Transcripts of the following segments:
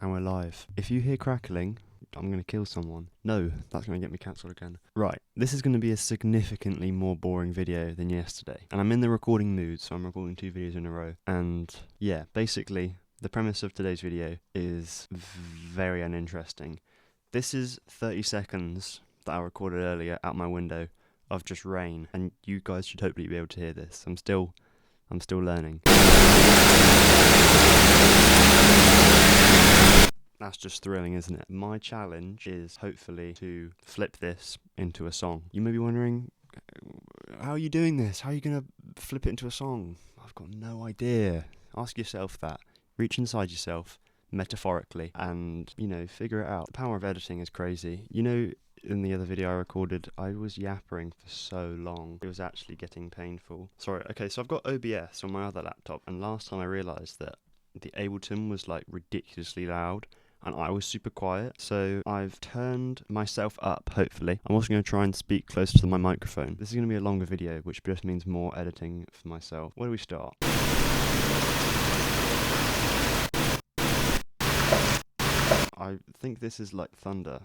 And we're live. If you hear crackling, I'm going to kill someone. No, that's going to get me cancelled again. Right, this is going to be a significantly more boring video than yesterday. And I'm in the recording mood, so I'm recording 2 videos in a row. And yeah, basically, the premise of today's video is very uninteresting. This is 30 seconds that I recorded earlier out my window of just rain. And you guys should hopefully be able to hear this. I'm still learning. That's just thrilling, isn't it? My challenge is hopefully to flip this into a song. You may be wondering, how are you doing this? How are you going to flip it into a song? I've got no idea. Ask yourself that. Reach inside yourself, metaphorically, and, figure it out. The power of editing is crazy. In the other video I recorded, I was yappering for so long. It was actually getting painful. Sorry, okay, so I've got OBS on my other laptop, and last time I realised that the Ableton was ridiculously loud, and I was super quiet, so I've turned myself up, hopefully. I'm also going to try and speak closer to my microphone. This is going to be a longer video, which just means more editing for myself. Where do we start? I think this is like thunder,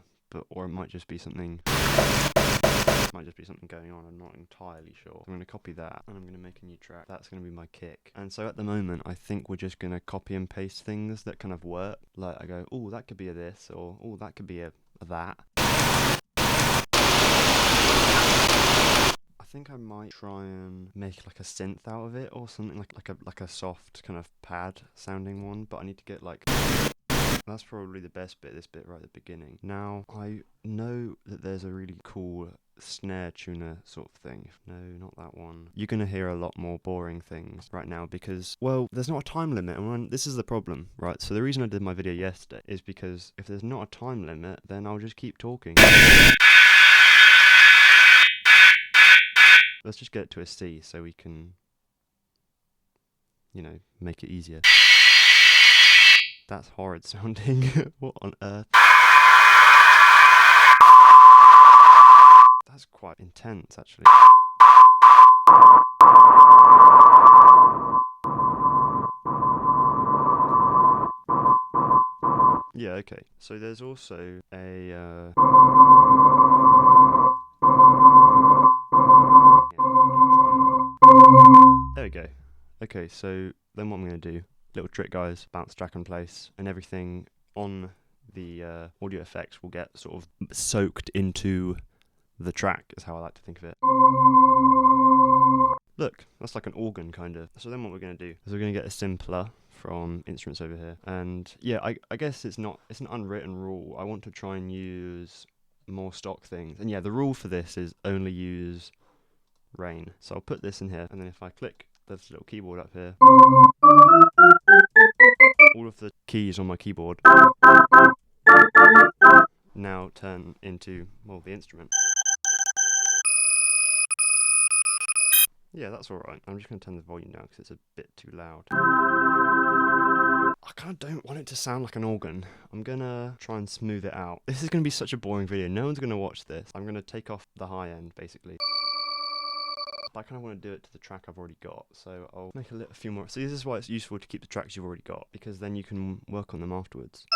or it might just be something... going on, I'm not entirely sure. I'm going to copy that, and I'm going to make a new track. That's going to be my kick. And so at the moment, I think we're just going to copy and paste things that kind of work. Like, I go, oh, that could be a this, or oh, that could be a that. I think I might try and make a synth out of it, or something like a soft kind of pad sounding one, but I need to get that's probably the best bit, this bit right at the beginning. Now, I know that there's a really cool snare tuner sort of thing. No, not that one. You're going to hear a lot more boring things right now because, well, there's not a time limit. And this is the problem, right? So the reason I did my video yesterday is because if there's not a time limit, then I'll just keep talking. Let's just get it to a C so we can, make it easier. That's horrid sounding. What on earth? That's quite intense, actually. Yeah, okay. So there's also a... There we go. Okay, so then what I'm going to do, little trick guys, bounce track in place, and everything on the audio effects will get sort of soaked into the track, is how I like to think of it. Look, that's like an organ, kind of. So then what we're going to do is we're going to get a simpler from instruments over here. And yeah, I guess it's an unwritten rule. I want to try and use more stock things. And yeah, the rule for this is only use rain. So I'll put this in here, and then if I click this little keyboard up here, all of the keys on my keyboard now turn into, well, the instrument. Yeah, that's alright. I'm just going to turn the volume down because it's a bit too loud. I kind of don't want it to sound like an organ. I'm going to try and smooth it out. This is going to be such a boring video. No one's going to watch this. I'm going to take off the high end, basically. But I kind of want to do it to the track I've already got. So I'll make a few more. So this is why it's useful to keep the tracks you've already got, because then you can work on them afterwards.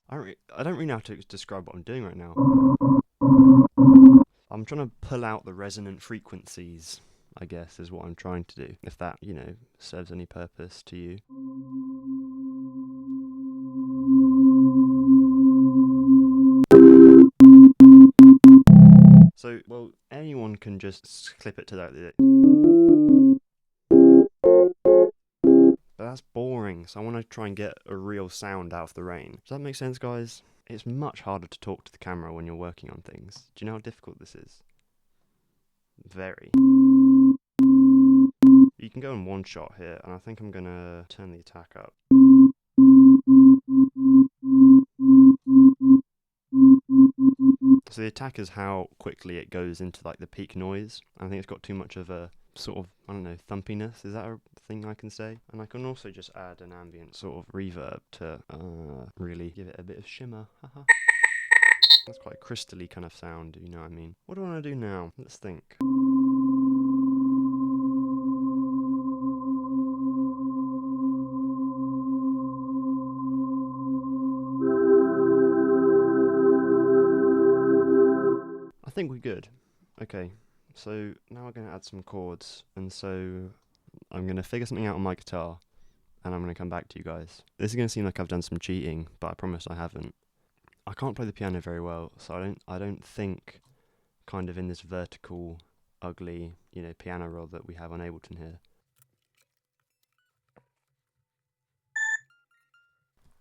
I don't really know how to describe what I'm doing right now. I'm trying to pull out the resonant frequencies, I guess, is what I'm trying to do. If that, serves any purpose to you. So, well, anyone can just clip it to that. But that's boring, so I want to try and get a real sound out of the rain. Does that make sense, guys? It's much harder to talk to the camera when you're working on things. Do you know how difficult this is? Very. You can go in one shot here, and I think I'm going to turn the attack up. So the attack is how quickly it goes into the peak noise. I think it's got too much of a sort of, I don't know, thumpiness. Is that a thing I can say? And I can also just add an ambient sort of reverb to really give it a bit of shimmer. That's quite a crystally kind of sound, you know what I mean? What do I want to do now? Let's think. think we're good. Okay, so now we're going to add some chords, and so I'm going to figure something out on my guitar, and I'm going to come back to you guys. This is going to seem like I've done some cheating, but I promise I haven't. I can't play the piano very well, so I don't think kind of in this vertical, ugly, piano roll that we have on Ableton here.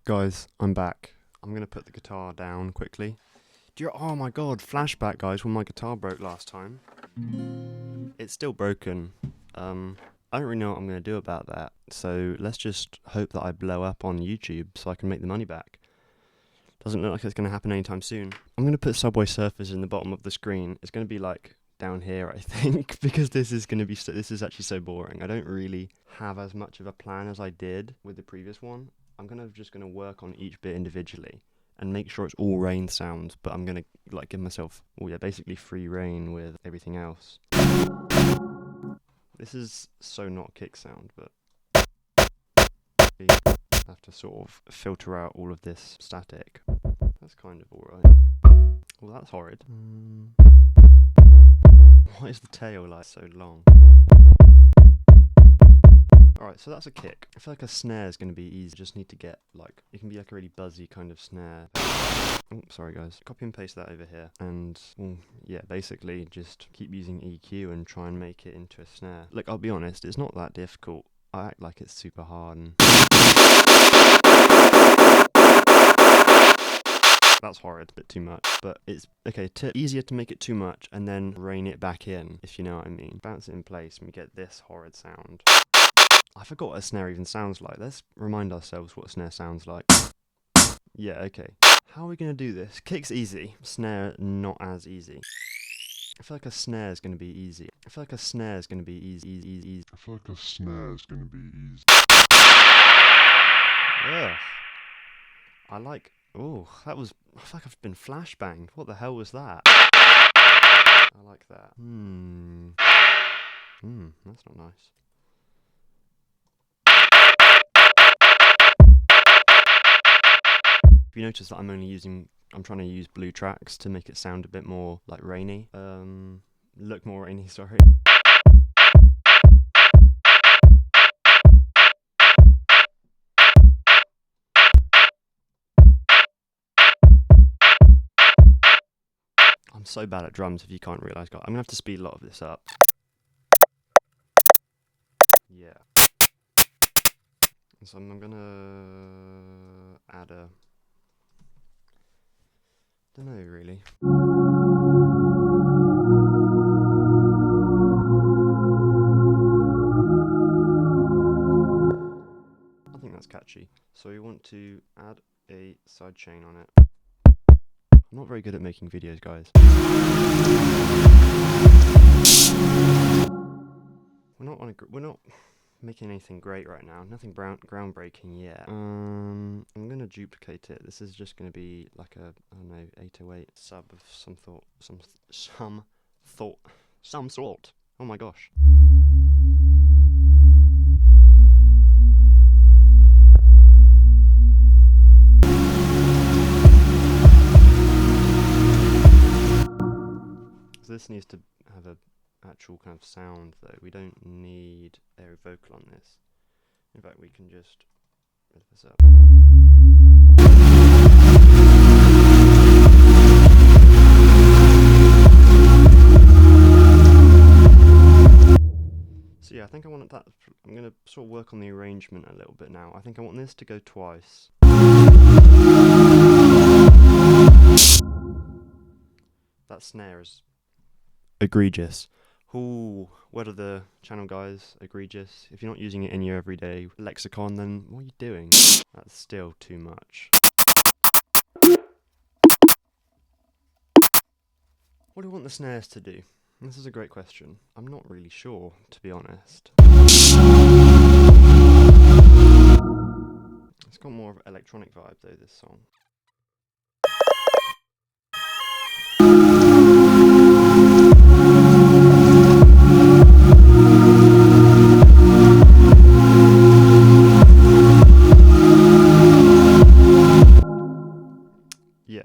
Guys, I'm back. I'm going to put the guitar down quickly. Oh my god, flashback guys, when my guitar broke last time. It's still broken. I don't really know what I'm going to do about that, so let's just hope that I blow up on YouTube so I can make the money back. Doesn't look like it's going to happen anytime soon. I'm going to put Subway Surfers in the bottom of the screen. It's going to be like down here, I think, because this is actually so boring. I don't really have as much of a plan as I did with the previous one. I'm just going to work on each bit individually and make sure it's all rain sounds, but I'm going to give myself, basically free reign with everything else. This is so not kick sound, but I have to sort of filter out all of this static. That's kind of alright. Well, that's horrid. Why is the tail so long? Alright, so that's a kick. I feel like a snare is going to be easy. Just need to get it can be a really buzzy kind of snare. Oh, sorry guys. Copy and paste that over here. And, basically just keep using EQ and try and make it into a snare. Look, I'll be honest, it's not that difficult. I act like it's super hard and... That's horrid, a bit too much. But it's, easier to make it too much and then rein it back in, if you know what I mean. Bounce it in place and we get this horrid sound. I forgot what a snare even sounds like. Let's remind ourselves what a snare sounds like. Yeah, okay. How are we going to do this? Kick's easy. Snare, not as easy. I feel like a snare is going to be easy. I feel like a snare is going to be easy. I feel like a snare is going to be easy. Ugh. I feel like I've been flashbanged. What the hell was that? I like that. That's not nice. If you notice that I'm trying to use blue tracks to make it sound a bit more rainy. Look more rainy, sorry. I'm so bad at drums if you can't realise, guys. I'm gonna have to speed a lot of this up. Yeah. So I'm gonna add a... don't know really. I think that's catchy. So we want to add a sidechain on it. I'm not very good at making videos, guys. We're not making anything great right now. Nothing groundbreaking yet. I'm gonna duplicate it. This is just gonna be like a, I don't know, 808 sub of some sort. Oh my gosh. So this needs to have a actual kind of sound though. We don't need a vocal on this. In fact, we can just lift this up. So yeah, I think I want that. I'm going to sort of work on the arrangement a little bit now. I think I want this to go twice. That snare is egregious. Ooh, what are the channel guys? Egregious. If you're not using it in your everyday lexicon, then what are you doing? That's still too much. What do you want the snares to do? This is a great question. I'm not really sure, to be honest. It's got more of an electronic vibe though, this song. Yeah.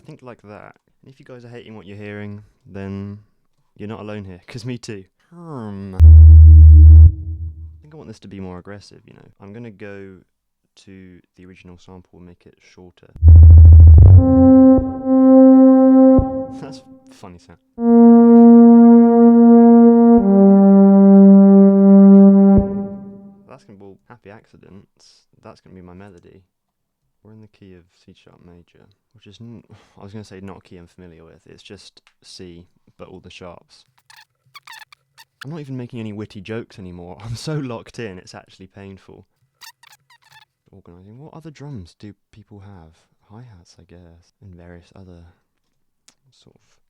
think like that. And if you guys are hating what you're hearing, then you're not alone here, 'cause me too. I think I want this to be more aggressive, you know. I'm gonna go to the original sample and make it shorter. That's a funny sound. That's gonna be Happy Accidents. That's gonna be my melody. We're in the key of C sharp major, which is, I was gonna say not a key I'm familiar with. It's just C, but all the sharps. I'm not even making any witty jokes anymore. I'm so locked in, it's actually painful. Organising. What other drums do people have? Hi-hats, I guess, and various other sort of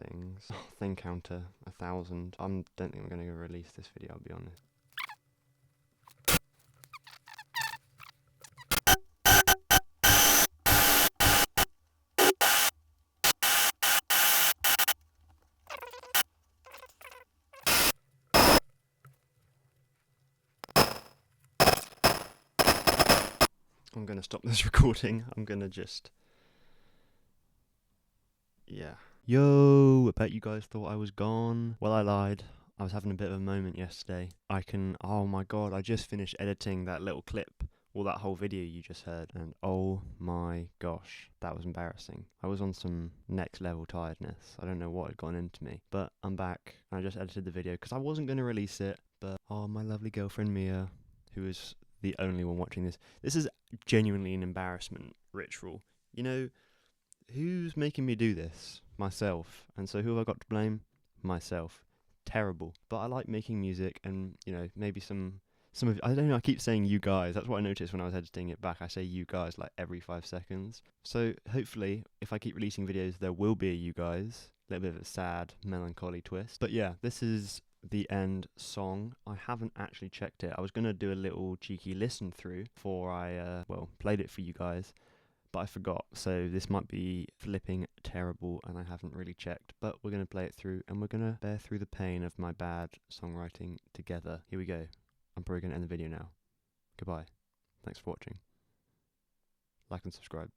things. Thing counter, 1,000. I don't think I'm going to release this video, I'll be honest. I'm going to stop this recording. I'm going to just... yeah. Yo, I bet you guys thought I was gone. Well, I lied. I was having a bit of a moment yesterday. Oh my god, I just finished editing that little clip, or that whole video you just heard, and oh my gosh, that was embarrassing. I was on some next level tiredness. I don't know what had gone into me, but I'm back, and I just edited the video, because I wasn't going to release it, but oh, my lovely girlfriend Mia, who is the only one watching this. This is genuinely an embarrassment ritual. You know, who's making me do this? Myself. And so who have I got to blame? Myself. Terrible. But I like making music, and, you know, maybe some of, I don't know, I keep saying you guys. That's what I noticed when I was editing it back. I say you guys like every 5 seconds. So hopefully, if I keep releasing videos, there will be a you guys. A little bit of a sad, melancholy twist. But yeah, this is the end song. I haven't actually checked it. I was going to do a little cheeky listen through before I, played it for you guys, but I forgot. So this might be flipping terrible and I haven't really checked, but we're going to play it through and we're going to bear through the pain of my bad songwriting together. Here we go. I'm probably going to end the video now. Goodbye. Thanks for watching. Like and subscribe.